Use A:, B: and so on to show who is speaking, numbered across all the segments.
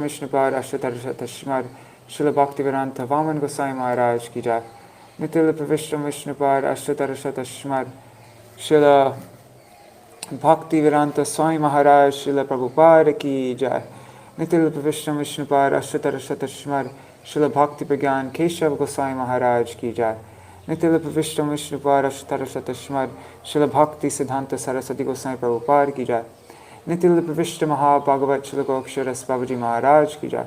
A: विष्णुपाद अष्टोत्तर श्रीमद् श्रील भक्तिवेदांत वामन गोसाई महाराज की जय। नितिल प्रविष्ट विष्णुपाद अष्टोत्तर श्रीमद् श्रील भक्तिवेदांत स्वामी महाराज श्रील प्रभुपाद की जय। नितिल प्रविष्ट विष्णुपाद अष्टोत्तर श्रीमद् श्रील भक्ति प्रज्ञान केशव गोसाई महाराज की जय। नितिल प्रविष्ट विष्णुपाद अष्टोत्तर श्रीमद् श्रील भक्ति सिद्धांत सरस्वती गोसाई प्रभुपाद की जय। नितिल प्रविष्ट महाभागवत श्री गोक्षरस बाबूजी महाराज की जय।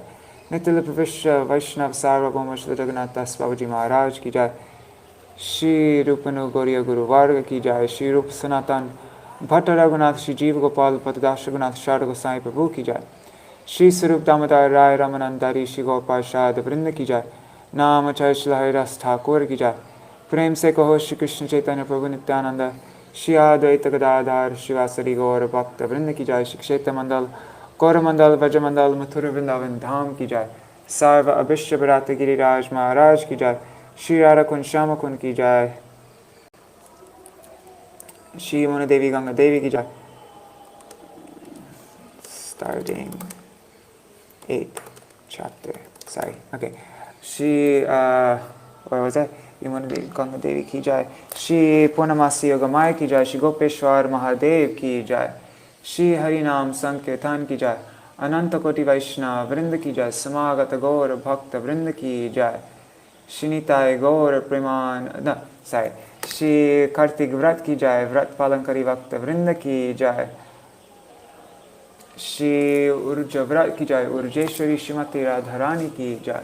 A: नितिल प्रविष्ट वैष्णव सार्वभौम श्री जगन्नाथ दास बाबूजी महाराज की जय। श्री रूपनु गौरी गुरुवर्ग की जय। श्री रूप सनातन भट्ट रघुनाथ श्री जीव गोपाल पतदास रघुनाथ शारद गोसाई प्रभु की जय। श्री स्वरूप दामोदर राय रमनंदारी श्री गोपाल शारद वृंद की जय। नाम चय श्री हरिदास ठाकुर की जय। प्रेम से कहो श्री कृष्ण चैतन्य प्रभु नित्यानंद श्री अद्वैत गदाधर शिवासरी गौर भक्त वृंद की जय। श्री क्षेत्र मंडल कौरमंडल व्रजमंडल मथुर वृंदावन धाम की जय। सर्व अभिष्ट बरात गिरिराज महाराज की जय। श्री राधा कुंज श्याम कुंज की जय। श्री यमुना देवी गंगा देवी की जय। Starting 8th chapter. Sorry. Okay. Shri what was that? Yamuna देवी गंगा देवी की जय। श्री पूर्णमासी योगमाय की जय। श्री गोपेश्वर महादेव की जय। श्री हरि नाम संकीर्तन की जय। अनंत कोटि वैष्णव वृंद की जय। समागत गौर भक्त वृंद की जय। श्री निताय गौर प्रेमान श्री कार्तिक व्रत की जय। व्रत पालन करी भक्त वृंद की जय। श्री ऊर्ज व्रत की जय। ऊर्जेश्वरी श्रीमती राधा रानी की जय।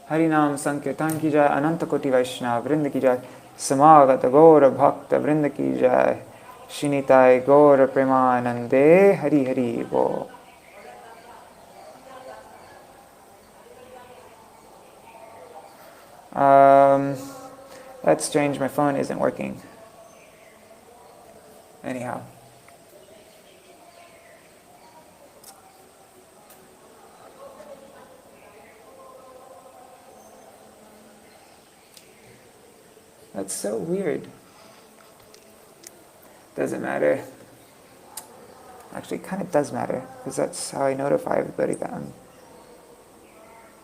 A: हरि नाम संकीर्तन की जय। अनंत कोटि वैष्णव वृंद की जय। समागत गौर भक्त वृंद की जय। श्री निताय गौर प्रेमानंदे हरि हरि बोल। That's strange, my phone isn't working. Anyhow. That's so weird. Doesn't matter. Actually, it kind of does matter, because that's how I notify everybody that I'm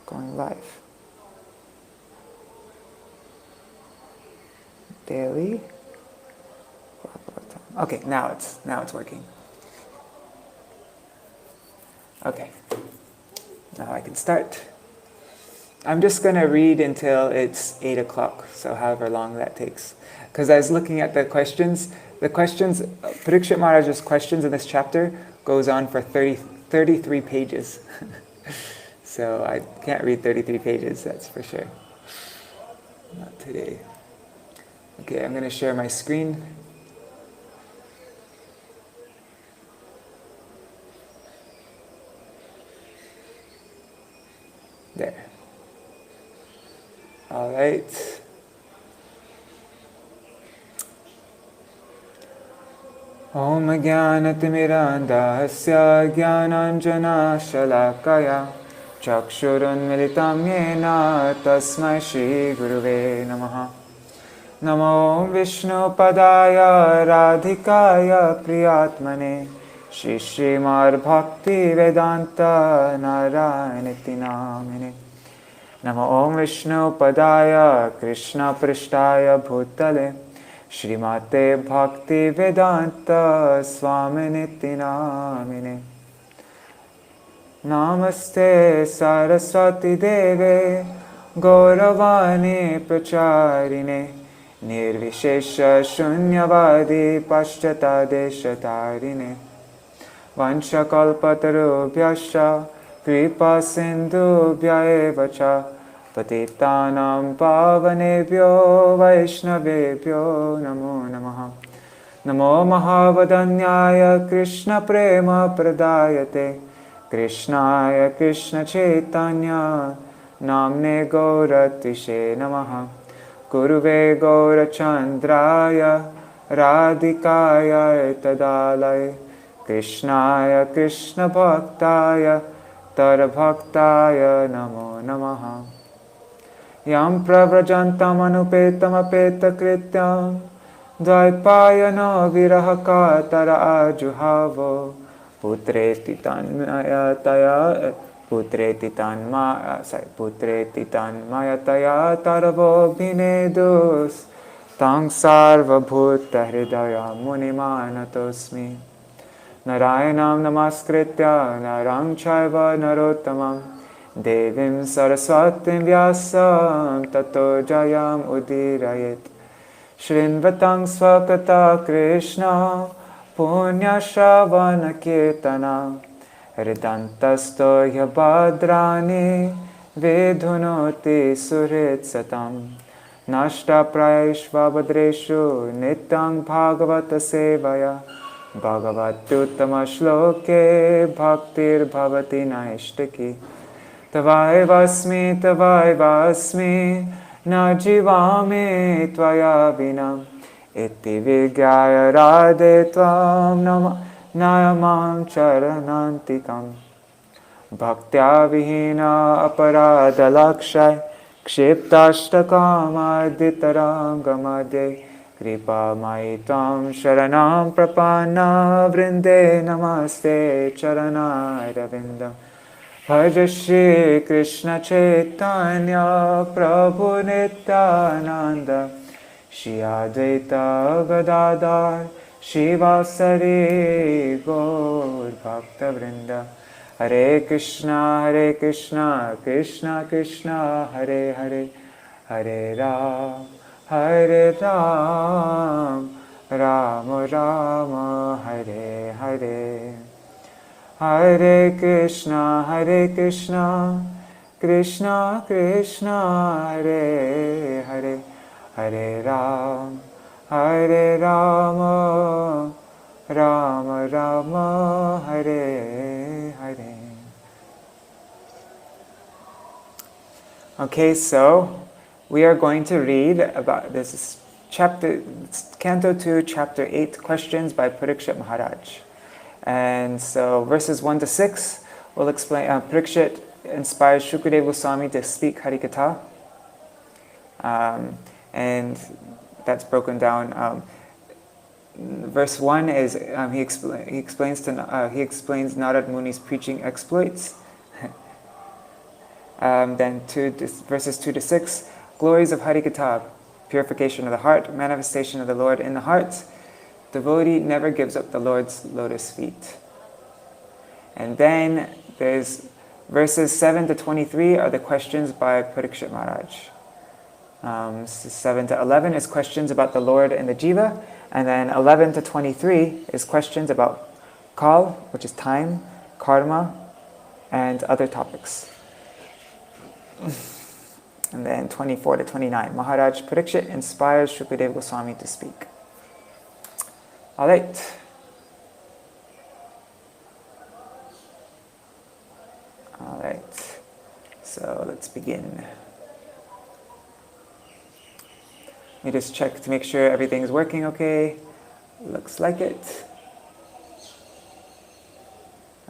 A: going live. Daily Bhagavatam. Okay, now it's working. Okay, now I can start. I'm just going to read until it's 8 o'clock, so however long that takes. Because I was looking at the questions. The questions, Pariksit Maharaj's questions in this chapter goes on for 33 pages. So I can't read 33 pages, that's for sure. Not today. Okay, I'm going to share my screen. There. All right. Om Jnanatimirandhasya Jnananjana Shalakaya Chakshurunmilitam Yena Tasmai Shri Guruve Namaha. Namo Vishnu Padaya Radhikaya Priyatmane Shri Srimad Bhakti Vedanta Narayaniti Namine. Namo Om Vishnu Padaya Krishna Prishtaya Bhutale Shrimate Bhakti Vedanta Swaminiti Namine. Namaste Saraswati Deve Gauravani Pracharine Nirvishesha Shunyavadi Pashtata Deshatarine Vanchakalpatarubhyascha Kripa Sindhubhya Evacha Patitanam Pavanebhyo Vaishnavebhyo Namo Namaha. Namo Mahavadanyaya Krishna Prema Pradayate Krishnaya Krishna Chaitanya Namne Gauratishe Namaha. Guruve Gaurachandraya Radhikaya Tadalaya Krishnaya Krishna Bhaktaya Tarabhaktaya Namo Namaha. Yam Pravrajantam Anupetam Apeta Krityam Dvaipayano Virahaka Tara Ajuhavo Putreti Tanmaya Putreti tanmayataya taravo bhinedus tang sarva bhuta hridaya munimanatosmi Narayanam namaskritya narang chaiva narottamam devim saraswatim vyasam tato jayam udirayet Shrinvatang swakata Krishna punyashavana kirtana Hridantasto yabhadrani vedhunoti surit satam Nashta praishvabhadreshu nityang bhagavata sevaya Bhagavatyuttama shloke bhaktir bhavati naishtaki Tavaivasmi na jivami tvaya vina Iti vigyaya radhe tvam nayamam charanantikam Bhaktya vihina aparadha lakshay kshiptashtakamadditarangamadhe Kripa maitam sharanam prapanna vrinde namaste charanarvindam Bhaja Shri Krishna Chaitanya Prabhu Nityananda Shri Advaita Gadadhar Shivasari Gaur Bhakta Vrinda Hare Krishna Krishna Krishna Hare Hare Hare Ram Rama Rama Hare Hare Hare Krishna Krishna Krishna Hare Hare Hare Ram Rama Rama Hare Hare. Okay, so we are going to read about this is Canto 2, Chapter 8, questions by Pariksit Maharaj. And so verses 1 to 6 will explain, Pariksit inspires Shukadeva Goswami to speak Harikatha. And that's broken down. Verse 1 is, he explains Narad Muni's preaching exploits. Then verses 2 to 6, glories of Harikatha, purification of the heart, manifestation of the Lord in the heart. Devotee never gives up the Lord's lotus feet. And then there's verses 7 to 23 are the questions by Pariksit Maharaj. 7 to 11 is questions about the Lord and the Jiva. And then 11 to 23 is questions about Kal, which is time, karma, and other topics. And then 24 to 29, Maharaj Pariksit inspires Shukadeva Goswami to speak. All right. All right. So let's begin. Let me just check to make sure everything's working okay. Looks like it.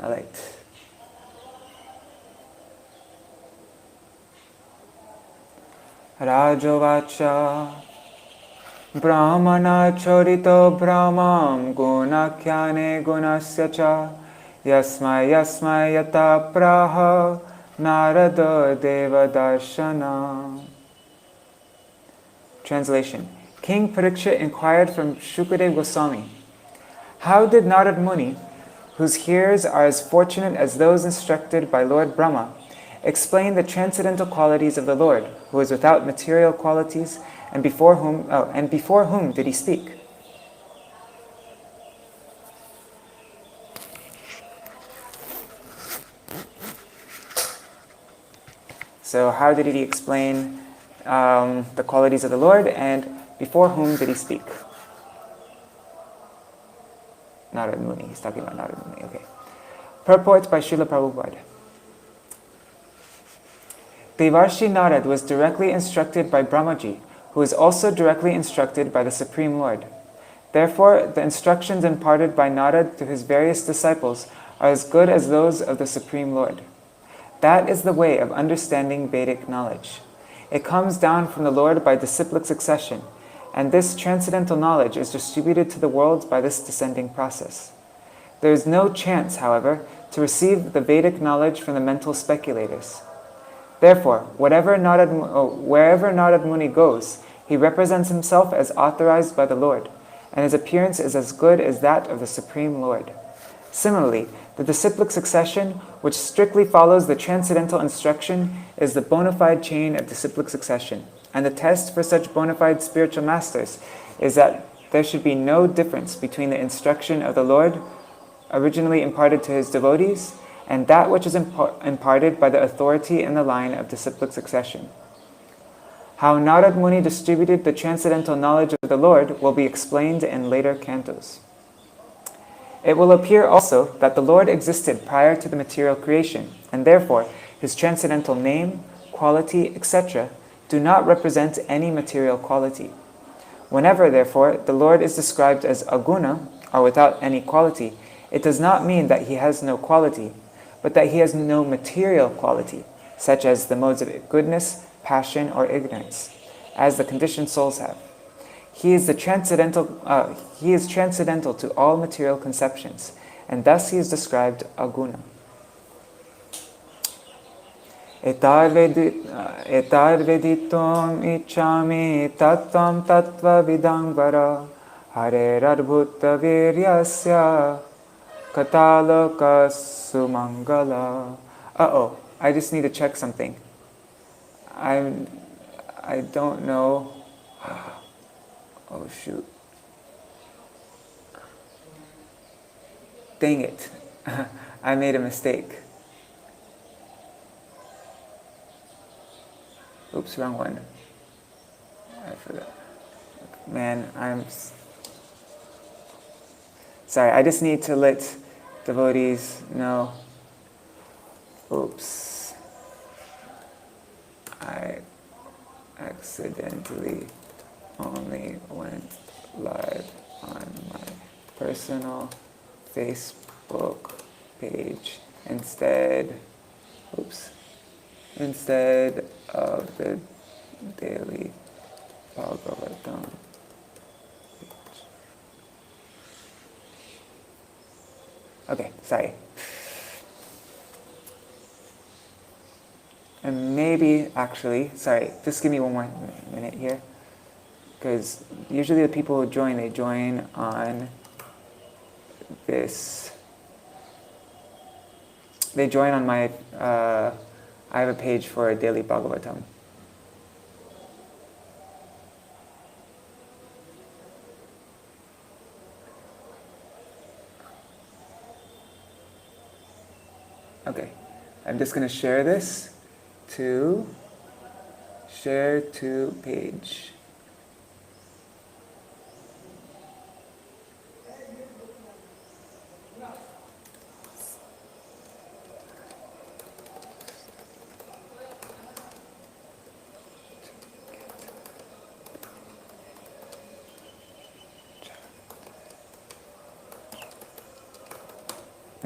A: All right. Rajovacha Brahmana Chorito Brahmam Gunakyane Gunasya Cha Yasmai Yata Praha Narada Deva Darshana. Translation. King Pariksit inquired from Shukadeva Goswami, how did Narad Muni, whose hearers are as fortunate as those instructed by Lord Brahma, explain the transcendental qualities of the Lord, who is without material qualities, and before whom did he speak? So how did he explain the qualities of the Lord, and before whom did he speak? Narad Muni. He's talking about Narad Muni. Okay. Purport by Srila Prabhupada. Devarshi Narad was directly instructed by Brahmaji, who is also directly instructed by the Supreme Lord. Therefore, the instructions imparted by Narad to his various disciples are as good as those of the Supreme Lord. That is the way of understanding Vedic knowledge. It comes down from the Lord by disciplic succession, and this transcendental knowledge is distributed to the worlds by this descending process. There is no chance, however, to receive the Vedic knowledge from the mental speculators. Therefore, wherever Narad Muni goes, he represents himself as authorized by the Lord, and his appearance is as good as that of the Supreme Lord. Similarly, the disciplic succession, which strictly follows the transcendental instruction, is the bona fide chain of disciplic succession, and the test for such bona fide spiritual masters is that there should be no difference between the instruction of the Lord originally imparted to his devotees and that which is imparted by the authority in the line of disciplic succession. How Narad Muni distributed the transcendental knowledge of the Lord will be explained in later cantos. It will appear also that the Lord existed prior to the material creation, and therefore his transcendental name, quality, etc. do not represent any material quality. Whenever, therefore, the Lord is described as aguna, or without any quality, it does not mean that he has no quality, but that he has no material quality, such as the modes of goodness, passion, or ignorance, as the conditioned souls have. He is transcendental to all material conceptions, and thus he is described aguna. Etar veditum ichami tattvam tattva vidangvara harer adbhuta viryasya kataloka sumangala. I just need to check something. I don't know. Oh shoot. Dang it. I made a mistake. Oops, wrong one. I forgot. Man, I'm sorry. I just need to let devotees know. Oops. I accidentally only went live on my personal Facebook page instead of the daily Bhagavatam page. Okay, sorry. And maybe, actually, sorry, just give me one more minute here. Because usually the people who join, they join on this. They join on my, I have a page for a daily Bhagavatam. Okay, I'm just going to share this to share to page.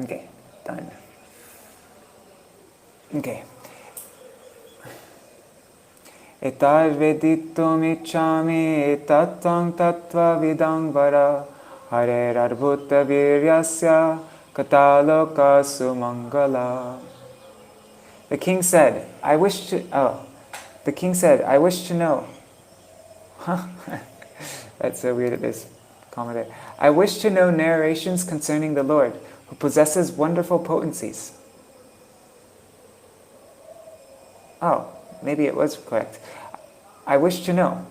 A: Okay, done. Okay. Etar veditum ichami tattvam tattva vidangvara harer adbhuta viryasya kataloka sumangala. The king said, I wish to know. That's so weird, it is. Comment. I wish to know narrations concerning the Lord, who possesses wonderful potencies. Oh, maybe it was correct. I wish to know.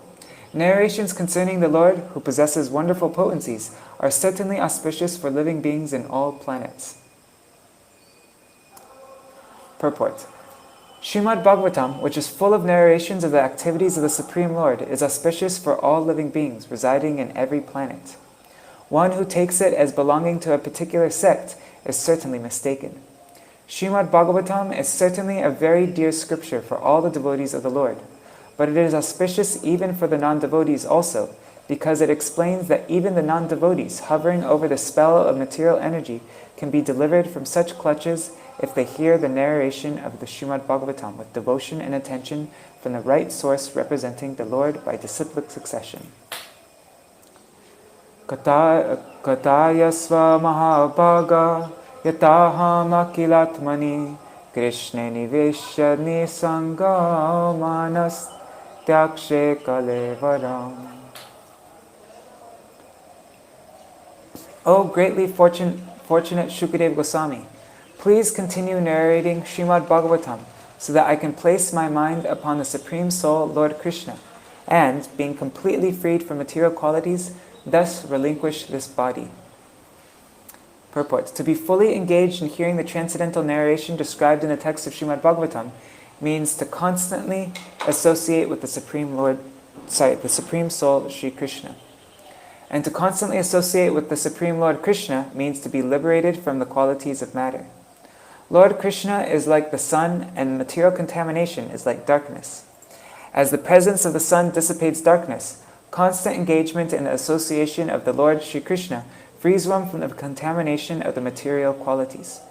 A: Narrations concerning the Lord, who possesses wonderful potencies, are certainly auspicious for living beings in all planets. Purport. Srimad Bhagavatam, which is full of narrations of the activities of the Supreme Lord, is auspicious for all living beings residing in every planet. One who takes it as belonging to a particular sect is certainly mistaken. Srimad Bhagavatam is certainly a very dear scripture for all the devotees of the Lord, but it is auspicious even for the non-devotees also, because it explains that even the non-devotees hovering over the spell of material energy can be delivered from such clutches if they hear the narration of the Srimad Bhagavatam with devotion and attention from the right source representing the Lord by disciplic succession. Katayasva mahabhaga Yataham akilatmani Krishna nivesha nisanga manas tyakshe kalevaram. O greatly fortunate Shukadeva Goswami, please continue narrating Srimad Bhagavatam so that I can place my mind upon the Supreme Soul, Lord Krishna, and, being completely freed from material qualities, thus relinquish this body. Purport. To be fully engaged in hearing the transcendental narration described in the text of Srimad Bhagavatam means to constantly associate with the Supreme Soul, Sri Krishna. And to constantly associate with the Supreme Lord Krishna means to be liberated from the qualities of matter. Lord Krishna is like the sun, and material contamination is like darkness. As the presence of the sun dissipates darkness, constant engagement in the association of the Lord Sri Krishna frees one from the contamination of the material qualities.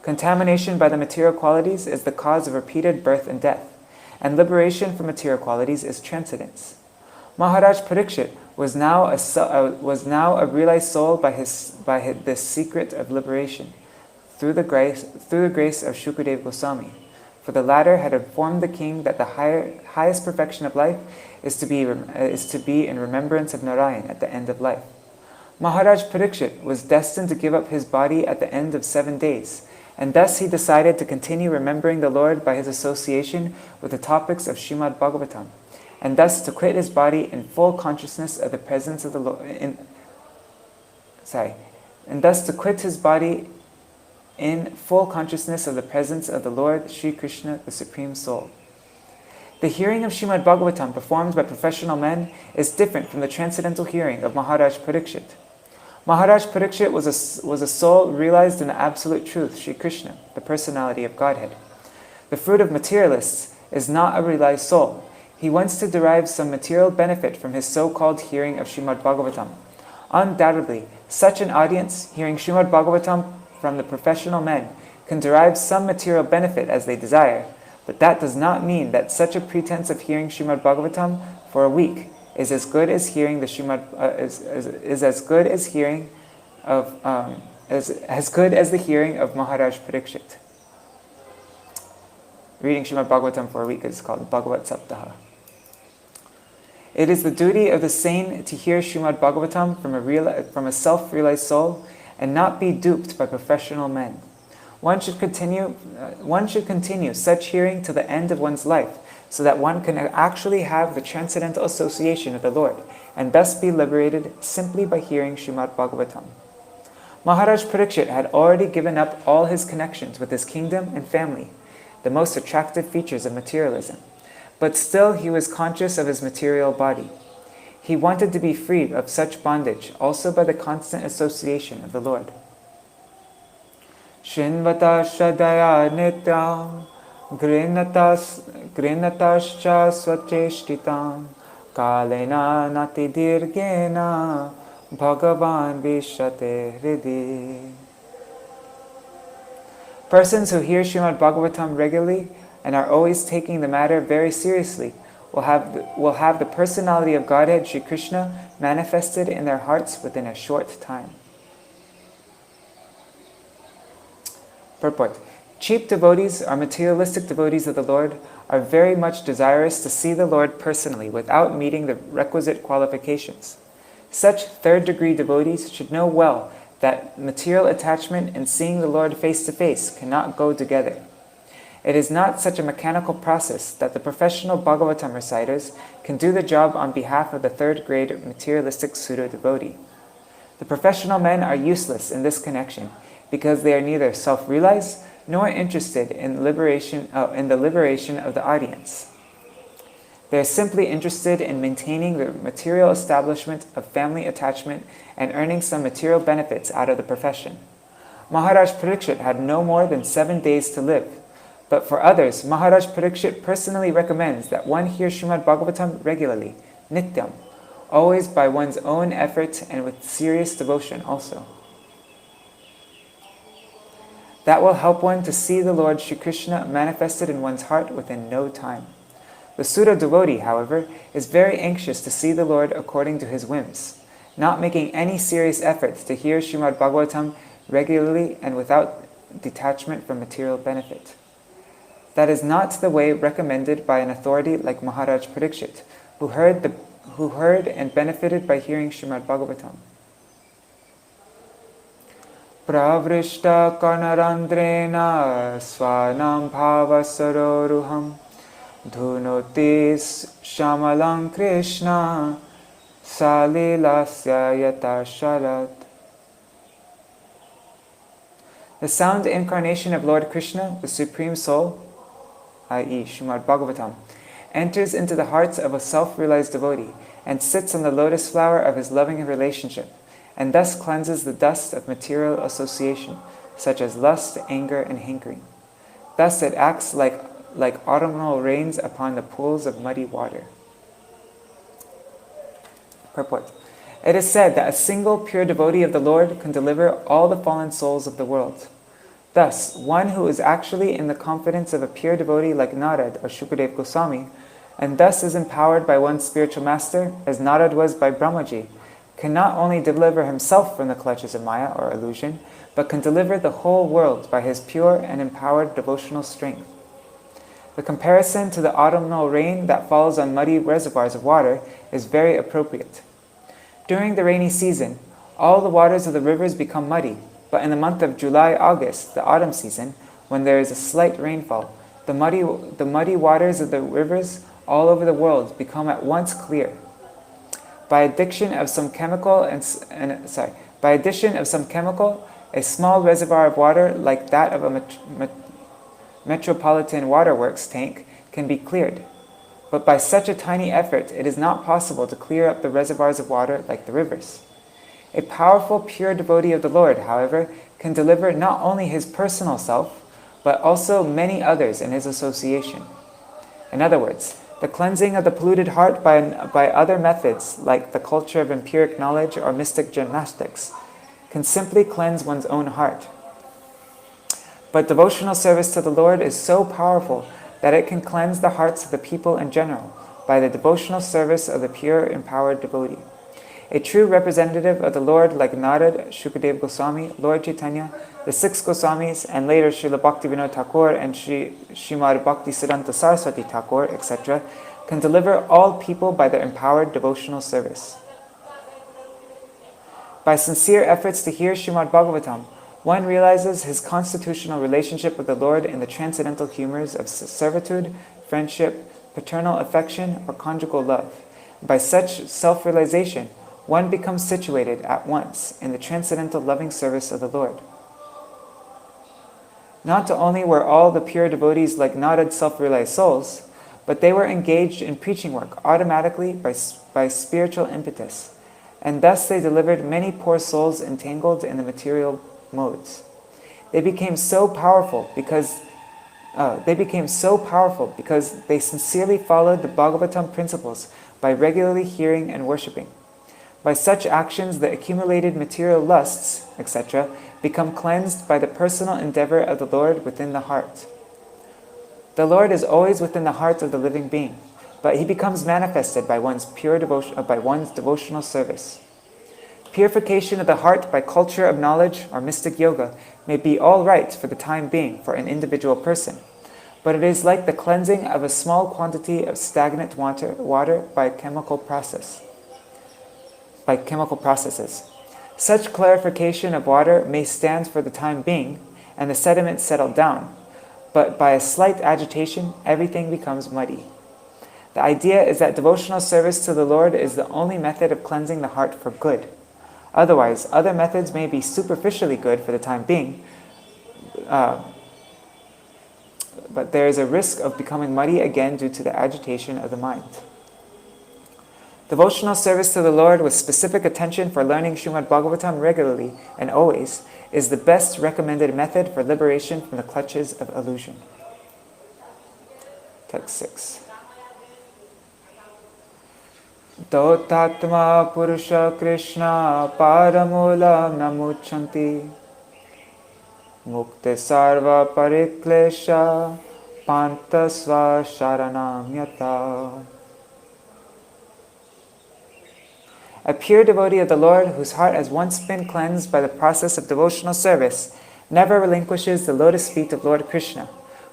A: Contamination by the material qualities is the cause of repeated birth and death, and liberation from material qualities is transcendence. Maharaj Pariksit was now a realized soul by this secret of liberation, through the grace of Shukadeva Goswami. For the latter had informed the king that the highest perfection of life is to be in remembrance of Narayan at the end of life. Maharaj Pariksit was destined to give up his body at the end of 7 days, and thus he decided to continue remembering the Lord by his association with the topics of Srimad Bhagavatam, and thus to quit his body in full consciousness of the presence of the Lord. And thus to quit his body in full consciousness of the presence of the Lord Sri Krishna, the Supreme Soul. The hearing of Srimad Bhagavatam performed by professional men is different from the transcendental hearing of Maharaj Pariksit. Maharaj Pariksit was a soul realized in the absolute truth, Sri Krishna, the personality of Godhead. The fruit of materialists is not a realized soul. He wants to derive some material benefit from his so-called hearing of Srimad Bhagavatam. Undoubtedly, such an audience, hearing Srimad Bhagavatam from the professional men, can derive some material benefit as they desire, but that does not mean that such a pretense of hearing Srimad Bhagavatam for a week is as good as hearing as good as the hearing of Maharaj Pariksit. Reading Srimad Bhagavatam for a week is called Bhagavat Saptaha. It is the duty of the sane to hear Srimad Bhagavatam from a self-realized soul and not be duped by professional men. One should continue such hearing to the end of one's life, so that one can actually have the transcendental association of the Lord, and thus be liberated simply by hearing Srimad Bhagavatam. Maharaj Pariksit had already given up all his connections with his kingdom and family, the most attractive features of materialism, but still he was conscious of his material body. He wanted to be freed of such bondage also by the constant association of the Lord. Shinvata Shadaya Nityam Grinatascha Swacheshtitam Kalena Nati Dirgena Bhagavan Vishate Hridi. Persons who hear Srimad Bhagavatam regularly and are always taking the matter very seriously will have the personality of Godhead Sri Krishna manifested in their hearts within a short time. Purport. Cheap devotees or materialistic devotees of the Lord are very much desirous to see the Lord personally without meeting the requisite qualifications. Such third-degree devotees should know well that material attachment and seeing the Lord face to face cannot go together. It is not such a mechanical process that the professional Bhagavatam reciters can do the job on behalf of the third-grade materialistic pseudo-devotee. The professional men are useless in this connection because they are neither self-realized nor interested in the liberation of the audience. They are simply interested in maintaining the material establishment of family attachment and earning some material benefits out of the profession. Maharaj Pariksit had no more than 7 days to live. But for others, Maharaj Pariksit personally recommends that one hear Srimad Bhagavatam regularly, nityam, always by one's own effort and with serious devotion also. That will help one to see the Lord Sri Krishna manifested in one's heart within no time. The pseudo-devotee, however, is very anxious to see the Lord according to his whims, not making any serious efforts to hear Srimad Bhagavatam regularly and without detachment from material benefit. That is not the way recommended by an authority like Maharaj Pariksit, who heard and benefited by hearing Srimad Bhagavatam. Pravrishta karnarandrena svanam bhavasaroruham dhunotis shamalam krishna salilasya yata sharat. The sound incarnation of Lord Krishna, the Supreme Soul, i.e. Srimad Bhagavatam, enters into the hearts of a self-realized devotee and sits on the lotus flower of his loving relationship, and thus cleanses the dust of material association, such as lust, anger, and hankering. Thus it acts like autumnal rains upon the pools of muddy water. Purport. It is said that a single pure devotee of the Lord can deliver all the fallen souls of the world. Thus, one who is actually in the confidence of a pure devotee like Narad or Shukadeva Goswami, and thus is empowered by one's spiritual master, as Narad was by Brahmaji, can not only deliver himself from the clutches of Maya or illusion, but can deliver the whole world by his pure and empowered devotional strength. The comparison to the autumnal rain that falls on muddy reservoirs of water is very appropriate. During the rainy season, all the waters of the rivers become muddy, but in the month of July-August, the autumn season, when there is a slight rainfall, the muddy waters of the rivers all over the world become at once clear. By addition of some chemical, a small reservoir of water like that of a metropolitan waterworks tank can be cleared. But by such a tiny effort, it is not possible to clear up the reservoirs of water like the rivers. A powerful, pure devotee of the Lord, however, can deliver not only his personal self, but also many others in his association. In other words, the cleansing of the polluted heart by other methods, like the culture of empiric knowledge or mystic gymnastics, can simply cleanse one's own heart. But devotional service to the Lord is so powerful that it can cleanse the hearts of the people in general by the devotional service of the pure, empowered devotee. A true representative of the Lord like Narad, Shukadeva Goswami, Lord Chaitanya, the six Goswamis, and later Srila Bhaktivinoda Thakur and Srimad Bhaktisiddhanta Saraswati Thakur, etc., can deliver all people by their empowered devotional service. By sincere efforts to hear Srimad Bhagavatam, one realizes his constitutional relationship with the Lord in the transcendental humors of servitude, friendship, paternal affection, or conjugal love. By such self-realization, one becomes situated at once in the transcendental loving service of the Lord. Not only were all the pure devotees like Narad self-realized souls, but they were engaged in preaching work automatically by spiritual impetus, and thus they delivered many poor souls entangled in the material modes. They became so powerful because they sincerely followed the Bhagavatam principles by regularly hearing and worshipping. By such actions, the accumulated material lusts, etc., become cleansed by the personal endeavor of the Lord within the heart. The Lord is always within the heart of the living being, but he becomes manifested by one's devotional service. Purification of the heart by culture of knowledge or mystic yoga may be all right for the time being for an individual person, but it is like the cleansing of a small quantity of stagnant water by chemical processes. Such clarification of water may stand for the time being, and the sediment settle down, but by a slight agitation, everything becomes muddy. The idea is that devotional service to the Lord is the only method of cleansing the heart for good. Otherwise, other methods may be superficially good for the time being, but there is a risk of becoming muddy again due to the agitation of the mind. Devotional service to the Lord with specific attention for learning Srimad Bhagavatam regularly and always is the best recommended method for liberation from the clutches of illusion. Text 6. Dotatma Purusha Krishna Paramula Namuchanti Mukte Sarva Pariklesha Pantasva Sharanam Yata. A pure devotee of the Lord, whose heart has once been cleansed by the process of devotional service, never relinquishes the lotus feet of Lord Krishna,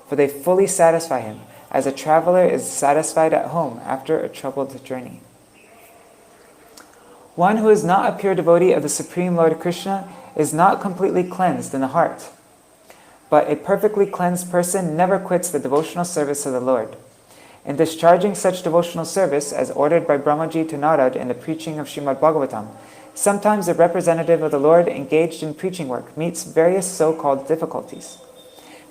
A: for they fully satisfy him, as a traveler is satisfied at home after a troubled journey. One who is not a pure devotee of the Supreme Lord Krishna is not completely cleansed in the heart. But a perfectly cleansed person never quits the devotional service of the Lord. In discharging such devotional service, as ordered by Brahmaji to Narad in the preaching of Srimad Bhagavatam, sometimes a representative of the Lord engaged in preaching work meets various so-called difficulties.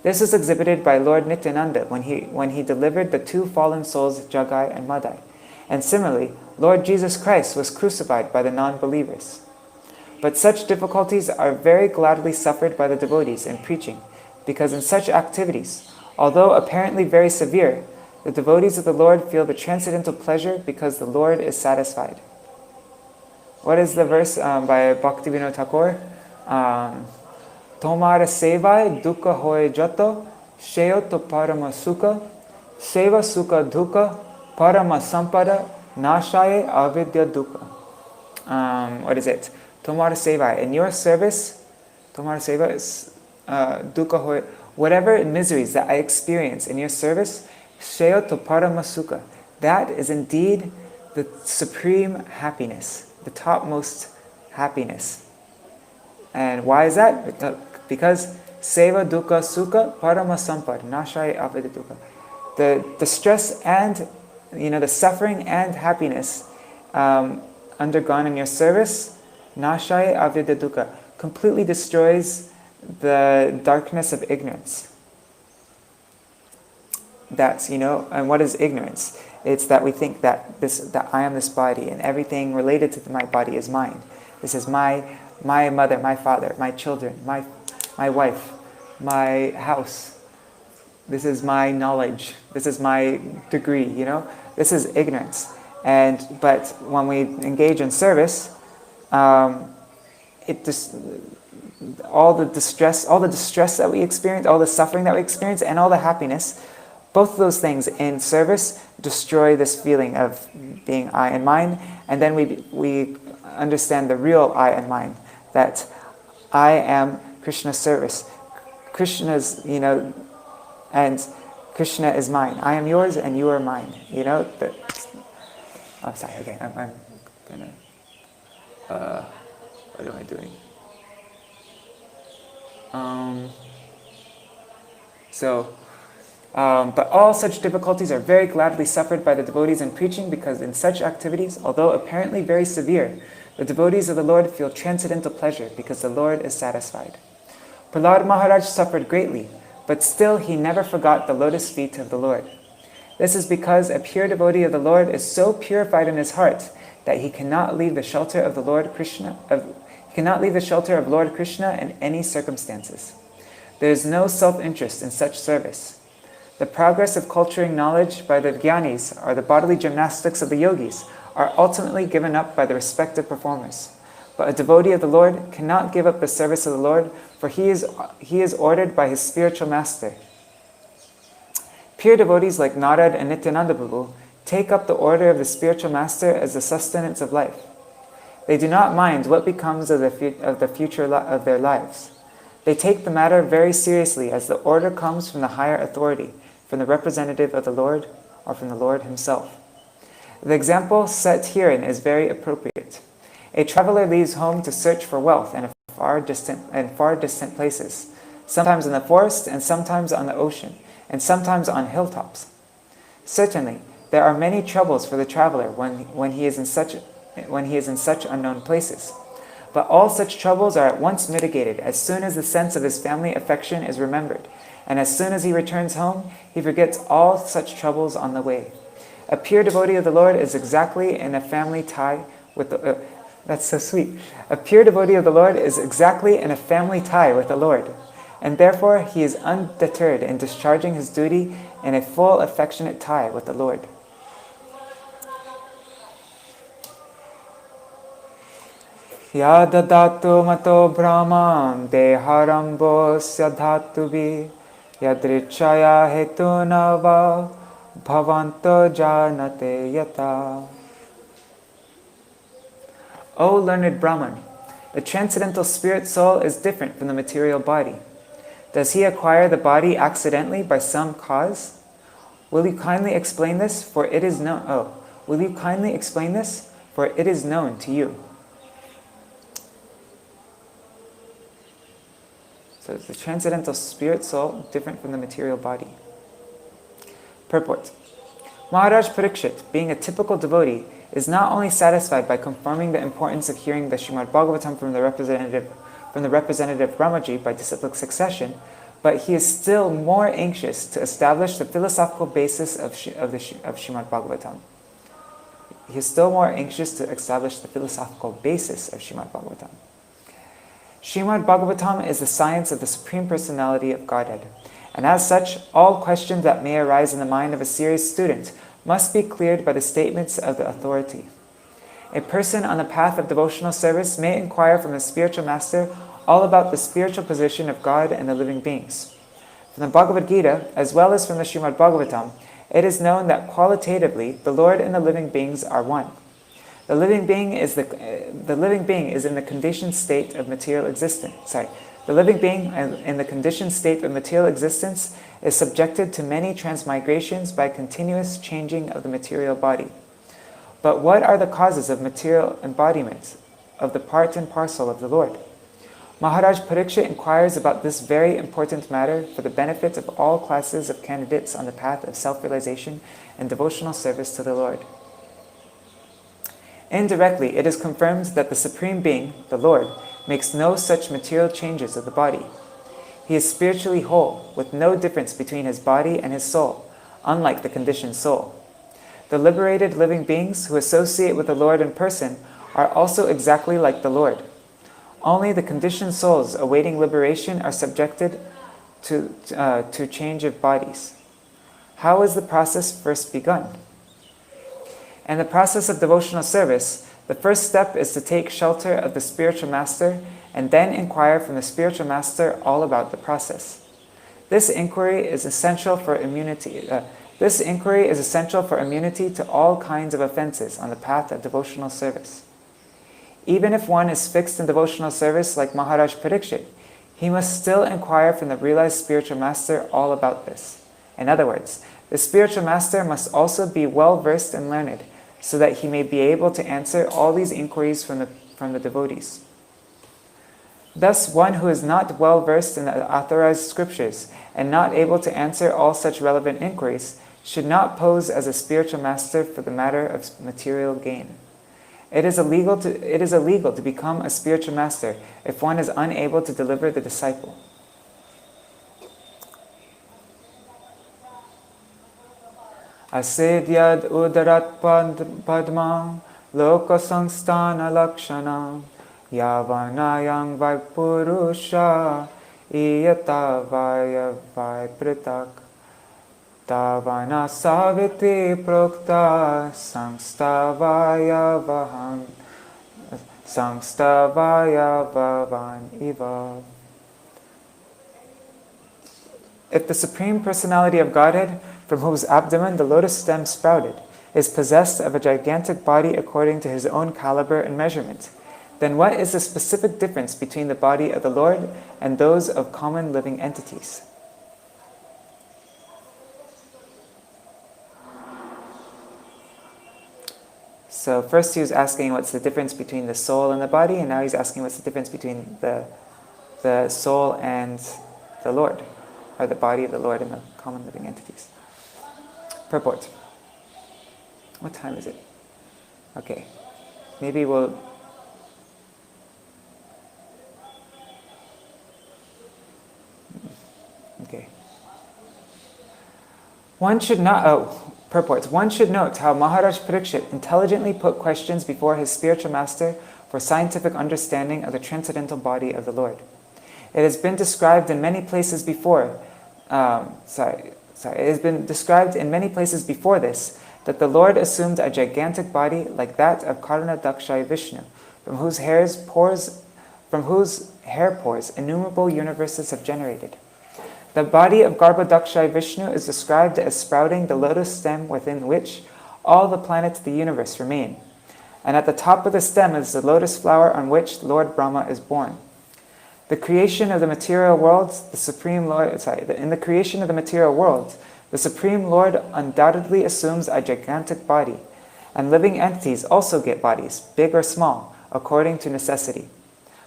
A: This is exhibited by Lord Nityananda when he delivered the two fallen souls, Jagai and Madai. And similarly, Lord Jesus Christ was crucified by the non-believers. But such difficulties are very gladly suffered by the devotees in preaching, because in such activities, although apparently very severe, the devotees of the Lord feel the transcendental pleasure because the Lord is satisfied. What is the verse by Bhaktivinoda Thakur? Tomara sevai dukkha hoye jato, sheyo to parama sukha, seva sukha dukkha, parama sampada, nashaye avidya dukkha. What is it? Tomara sevai. In your service, Tomara seva is dukkha hoye. Whatever miseries that I experience in your service, sheyo to parama sukha. That is indeed the supreme happiness, the topmost happiness. And why is that? Because seva dukkha sukha parama sampad nashaya avidya dukkha. The stress and the suffering and happiness undergone in your service, nashaya avidya dukkha, completely destroys the darkness of ignorance. That's, and what is ignorance? It's that we think that I am this body and everything related to my body is mine. This is my mother, my father, my children, my wife, my house. This is my knowledge. This is my degree, This is ignorance. But when we engage in service, all the distress that we experience, all the suffering that we experience, and all the happiness, both of those things in service destroy this feeling of being I and mine, and then we understand the real I and mine, that I am Krishna's service. Krishna's, and Krishna is mine. I am yours and you are mine. Sorry, okay, I'm gonna, what am I doing? But all such difficulties are very gladly suffered by the devotees in preaching, because in such activities, although apparently very severe, the devotees of the Lord feel transcendental pleasure because the Lord is satisfied. Prahlad Maharaj suffered greatly, but still he never forgot the lotus feet of the Lord. This is because a pure devotee of the Lord is so purified in his heart that he cannot leave the shelter of the Lord Krishna. He cannot leave the shelter of Lord Krishna in any circumstances. There is no self-interest in such service. The progress of culturing knowledge by the jnanis, or the bodily gymnastics of the yogis, are ultimately given up by the respective performers. But a devotee of the Lord cannot give up the service of the Lord, for he is ordered by his spiritual master. Pure devotees like Narad and Nityananda Prabhu take up the order of the spiritual master as the sustenance of life. They do not mind what becomes of the future of their lives. They take the matter very seriously, as the order comes from the higher authority, from the representative of the Lord, or from the Lord himself. The example set herein is very appropriate. A traveler leaves home to search for wealth in far distant places, sometimes in the forest, and sometimes on the ocean, and sometimes on hilltops. Certainly, there are many troubles for the traveler when he is in such unknown places. But all such troubles are at once mitigated as soon as the sense of his family affection is remembered, and as soon as he returns home, he forgets all such troubles on the way. A pure devotee of the Lord is exactly in a family tie with the... that's so sweet. A pure devotee of the Lord is exactly in a family tie with the Lord, and therefore he is undeterred in discharging his duty in a full affectionate tie with the Lord. Yadadatu mato brahman deharambo syadhatuvi yadrichaya hetunava bhavanto janate yata. O learned Brahman, the transcendental spirit soul is different from the material body. Does he acquire the body accidentally by some cause? Will you kindly explain this, for it is known? Will you kindly explain this, for it is known to you? So is the transcendental spirit soul different from the material body? Purport. Maharaj Pariksit, being a typical devotee, is not only satisfied by confirming the importance of hearing the Srimad Bhagavatam from the representative Brahmaji by disciplic succession, but he is still more anxious to establish the philosophical basis of Srimad Bhagavatam. He is still more anxious to establish the philosophical basis of Srimad Bhagavatam. Srimad Bhagavatam is the science of the Supreme Personality of Godhead, and as such, all questions that may arise in the mind of a serious student must be cleared by the statements of the authority. A person on the path of devotional service may inquire from the spiritual master all about the spiritual position of God and the living beings. From the Bhagavad Gita, as well as from the Srimad Bhagavatam, it is known that qualitatively the Lord and the living beings are one. The living being is in the conditioned state of material existence. The living being in the conditioned state of material existence is subjected to many transmigrations by continuous changing of the material body. But what are the causes of material embodiment of the part and parcel of the Lord? Maharaj Pariksit inquires about this very important matter for the benefit of all classes of candidates on the path of self-realization and devotional service to the Lord. Indirectly, it is confirmed that the Supreme Being, the Lord, makes no such material changes of the body. He is spiritually whole, with no difference between his body and his soul, unlike the conditioned soul. The liberated living beings who associate with the Lord in person are also exactly like the Lord. Only the conditioned souls awaiting liberation are subjected to change of bodies. How is the process first begun? In the process of devotional service, the first step is to take shelter of the spiritual master and then inquire from the spiritual master all about the process. This inquiry is essential for immunity to all kinds of offenses on the path of devotional service. Even if one is fixed in devotional service like Maharaj Pariksit, he must still inquire from the realized spiritual master all about this. In other words, the spiritual master must also be well versed and learned, so that he may be able to answer all these inquiries from the devotees. Thus, one who is not well versed in the authorized scriptures and not able to answer all such relevant inquiries should not pose as a spiritual master for the matter of material gain. It is illegal to become a spiritual master if one is unable to deliver the disciple. Asedyad udarat padmam loka samstana lakshanam yavanayang vaipurusha iyata vaya vaipritak tavana saviti prokta samstavaya vavan iva. If the Supreme Personality of Godhead, from whose abdomen the lotus stem sprouted, is possessed of a gigantic body according to his own caliber and measurement, then what is the specific difference between the body of the Lord and those of common living entities? So first he was asking what's the difference between the soul and the body, and now he's asking what's the difference between the soul and the Lord, or the body of the Lord and the common living entities. Purport. What time is it? Okay. Maybe we'll... Okay. Purport. One should note how Maharaj Pariksit intelligently put questions before his spiritual master for scientific understanding of the transcendental body of the Lord. It has been described in many places before. It has been described in many places before this that the Lord assumed a gigantic body like that of Karna Daksha Vishnu, from whose hair pores innumerable universes have generated. The body of Garbhodaksha Vishnu is described as sprouting the lotus stem within which all the planets of the universe remain. and at the top of the stem is the lotus flower on which Lord Brahma is born. The creation of the material worlds, in the creation of the material worlds, the Supreme Lord undoubtedly assumes a gigantic body, and living entities also get bodies, big or small, according to necessity.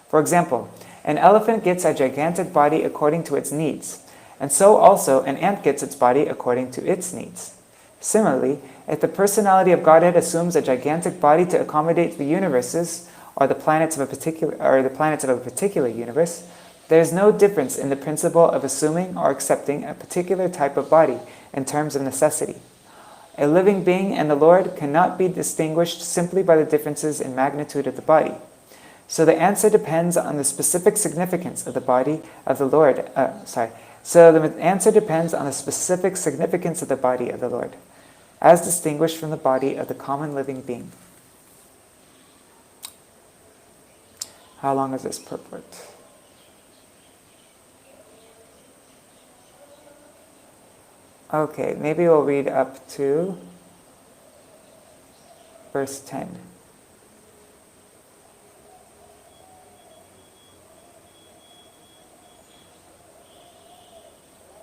A: For example, an elephant gets a gigantic body according to its needs, and so also an ant gets its body according to its needs. Similarly, if the personality of Godhead assumes a gigantic body to accommodate the universes, or the planets of a particular universe, there is no difference in the principle of assuming or accepting a particular type of body in terms of necessity. A living being and the Lord cannot be distinguished simply by the differences in magnitude of the body. So the answer depends on the specific significance of the body of the Lord. So the answer depends on the specific significance of the body of the Lord, as distinguished from the body of the common living being. How long is this purport? Okay, maybe we'll read up to verse 10.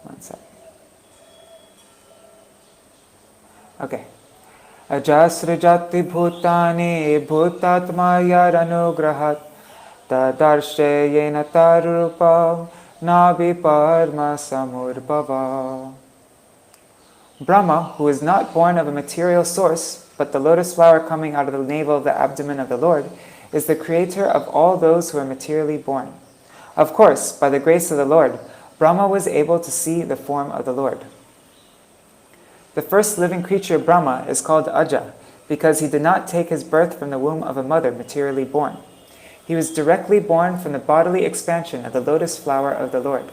A: One second. Okay. Ajasrijati bhutani bhutatmaya anugrahat tadarshye yena tarupam nabi parma samurbhava. Brahma, who is not born of a material source, but the lotus flower coming out of the navel of the abdomen of the Lord, is the creator of all those who are materially born. Of course, by the grace of the Lord, Brahma was able to see the form of the Lord. The first living creature, Brahma, is called Aja, because he did not take his birth from the womb of a mother materially born. He was directly born from the bodily expansion of the lotus flower of the Lord.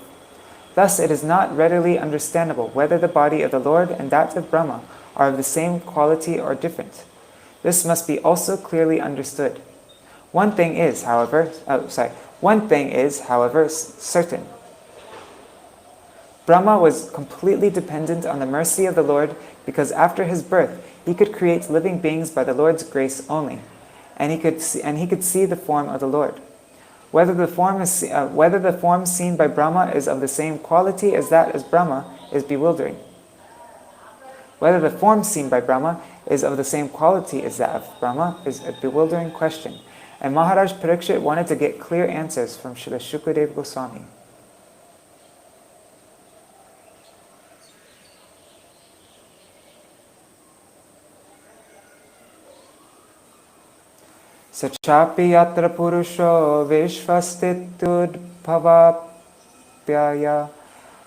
A: Thus, it is not readily understandable whether the body of the Lord and that of Brahma are of the same quality or different. This must be also clearly understood. One thing is, however, certain. Brahma was completely dependent on the mercy of the Lord because after his birth, he could create living beings by the Lord's grace only, and he could see the form of the Lord. Whether the form seen by Brahma is of the same quality as that as Brahma is bewildering. Whether the form seen by Brahma is of the same quality as that of Brahma is a bewildering question, and Maharaj Pariksit wanted to get clear answers from Srila Shukadeva Goswami. Sachapi yatra purusho vishvastitudbhavapyaya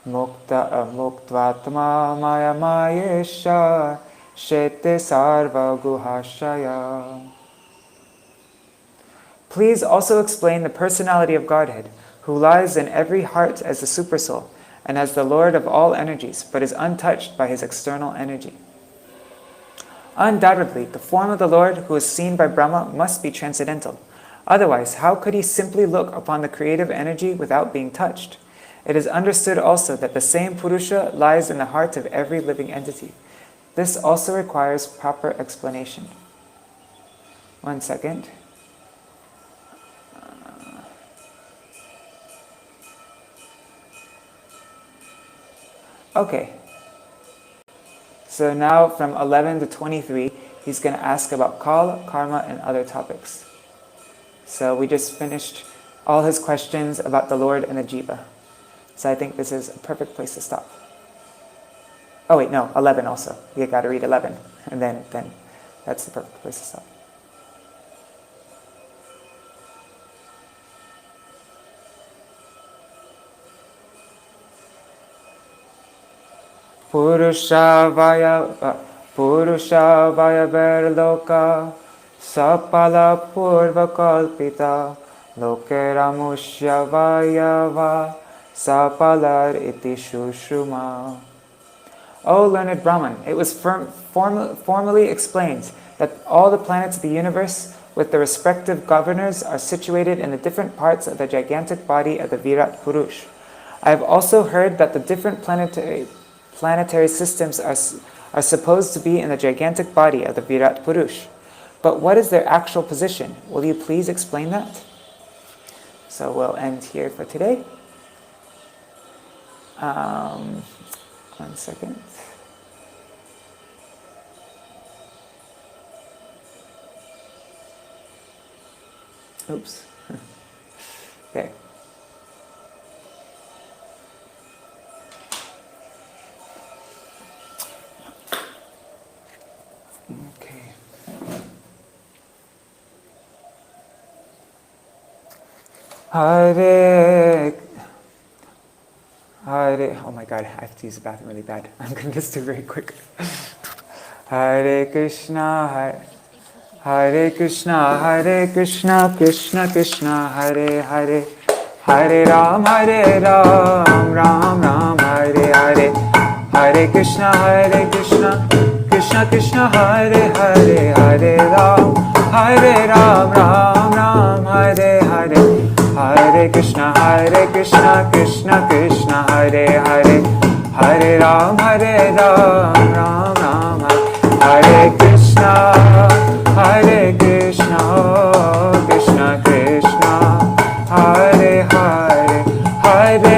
A: muktvatma maya mayesha shete sarva guhashaya. Please also explain the personality of Godhead, who lies in every heart as the Supersoul and as the Lord of all energies, but is untouched by his external energy. Undoubtedly, the form of the Lord who is seen by Brahma must be transcendental. Otherwise, how could he simply look upon the creative energy without being touched? It is understood also that the same Purusha lies in the heart of every living entity. This also requires proper explanation. One second. Okay. So now from 11 to 23, he's going to ask about Kala, Karma, and other topics. So we just finished all his questions about the Lord and the Jiva. So I think this is a perfect place to stop. Oh wait, no, 11 also. You got to read 11, and then that's the perfect place to stop. Purusha vaya verloka sapala purva kalpita loke ramushya vayava sapalar iti shushuma. O learned Brahman, it was formally explained that all the planets of the universe with the respective governors are situated in the different parts of the gigantic body of the Virat Purush. I have also heard that the different planetary systems are supposed to be in the gigantic body of the Virat Purush. But what is their actual position? Will you please explain that? So we'll end here for today. 1 second. Oops. Okay. Okay. Hare. Oh my god, I have to use the bathroom really bad. I'm going to just do it very quick. Hare Krishna, Hare Krishna, Hare Krishna, Krishna Krishna, Hare Hare, Hare Ram, Ram Ram, Hare Hare, Hare Krishna, Krishna Krishna, Hare Hare, Hare Ram, Ram Ram, Hare Hare, Hare Krishna, Krishna Krishna, Hare Hare, Hare Ram, Ram Ram, Hare Krishna, Krishna Krishna, Hare Hare, Hare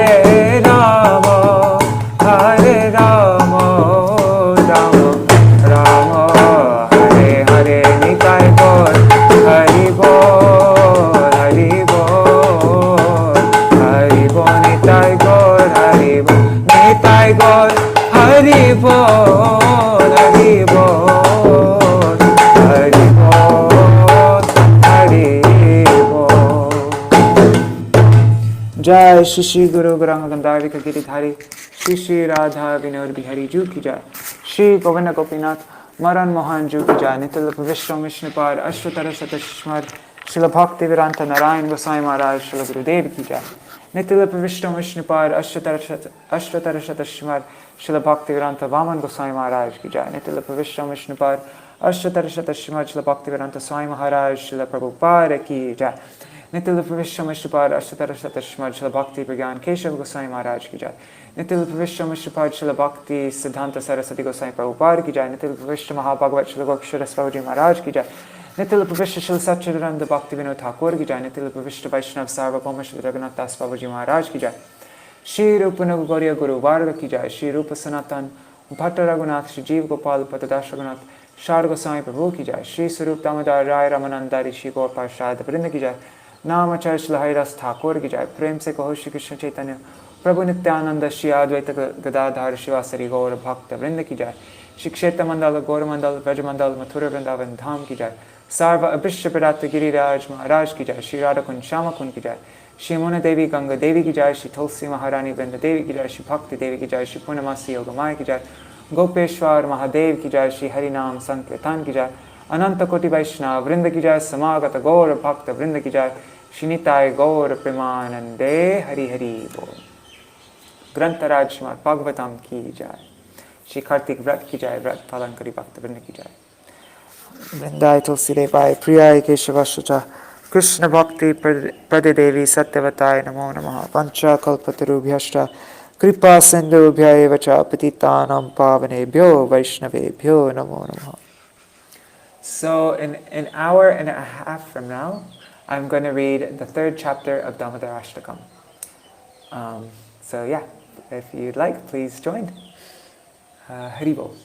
A: Rama, Rama Rama, Hare Hare, Nitai Gaur, Hari Bol, Hari Bol, Hari Bol, Nitai Gaur, Hari Bol, Nitai Gaur, Hari Bol, Hari Bol, Hari Bol, Hari Bol. Jai Shri Shri Guru Gauranga Gandharika Giridhari, Shri Shri Radha Vinod Bihari Ju ki Jai, Shri Govinda Gopinath Maran Mohan Ju ki Jai, Nityalapa Vishnam Vishnupad Ashvatara Satashmar, Srila Bhakti Viranta Narayan Gosai Maharaj, Srila Gurudev ki Jai, Nityalapa Vishnam Vishnupad Ashvatara Satashmar, Srila Bhakti Viranta Vaman Gosai Maharaj ki Jai, Nityalapa Vishnam Vishnupad Ashvatara Satashmar, Srila Bhakti Viranta Swami Maharaj, Srila Prabhupada ki Jai, Nityalapa Vishnam Vishnupad Ashvatara Satashmar, Srila Bhakti Pragyan Keshav Gosai Maharaj ki Jai, Nityalapa Vishnam Vishnupad Srila Bhakti Siddhanta Saraswati Gosai Prabhupada ki Jai, Nityalapa Vishnam Mahabhagavat Srila Gokshara Swavaji Maharaj ki Jai, Nityalapa Vishnu Srila Satchidananda Bhakti Vinod Thakur ki Jai, Nityalapa Vishnu Vaishnav Sarvabhauma Srila Raghunath Das Babaji Maharaj ki Jai, Shri Rupa Nagauriya Guru Varga ki Jai, Shri Rupa Sanatan Bhatta Raghunath, Shri Jeev Gopal Patadash Raghunath, Shar Gosai Prabhu ki Jai, Shri Sarup Damodar Rai Ramanandari Shri Gaur Parshad Vrinda ki Jai, Namacharya Srila Haridas Thakur ki Jai, Prem se kaho Shri Krishna Chaitanya Prabhu Nityananda Shri Advaita Gadadhar Shivasari Gaur Bhakta Vrinda ki Jai, Shri Kshetra Mandala Gaur Mandal Vraja Mandal Mathura Vrindavan Dham ki Jai, Sarva Abhishya Pradata Giriraj Maharaj ki Jai, Shri Radha Kund Shama Kund ki Jai, Shri Mona Devi Ganga Devi ki Jai, Shri Tulsi Maharani Vrinda Devi ki Jai, Shri Bhakti Devi ki Jai, Shri Purnamasi Yogamaya ki Jai, Gopeshwar Mahadev ki Jai, Shri Harinam Sankirtan ki Jai, Ananta Koti Vaishnava Vrinda ki Jai, Samagata Gaur Bhakta Vrinda ki Jai, Shri Nitai Gaur Premanande, Hari Hari Bol. Grantaraj Srimad Bhagavatam ki Jai, Shri Kartik Vrat ki Jai, Vrat Palan Kari Bhakta Vrinda ki Jai, Vrindai Tulsi Devai Priyai Keshavashacha, Krishna Bhakti Pradadevi Satyavataya Namo Namaha, Pancha Kalpatarubhyashta, Kripa Sindhubhya Evacha, Patitanam Pavanebhyo Vaishnavebhyo Namo Namaha. So in an hour and a half from now, I'm going to read the 3rd chapter of Damodar Ashtakam. So yeah, if you'd like, please join. Haribol.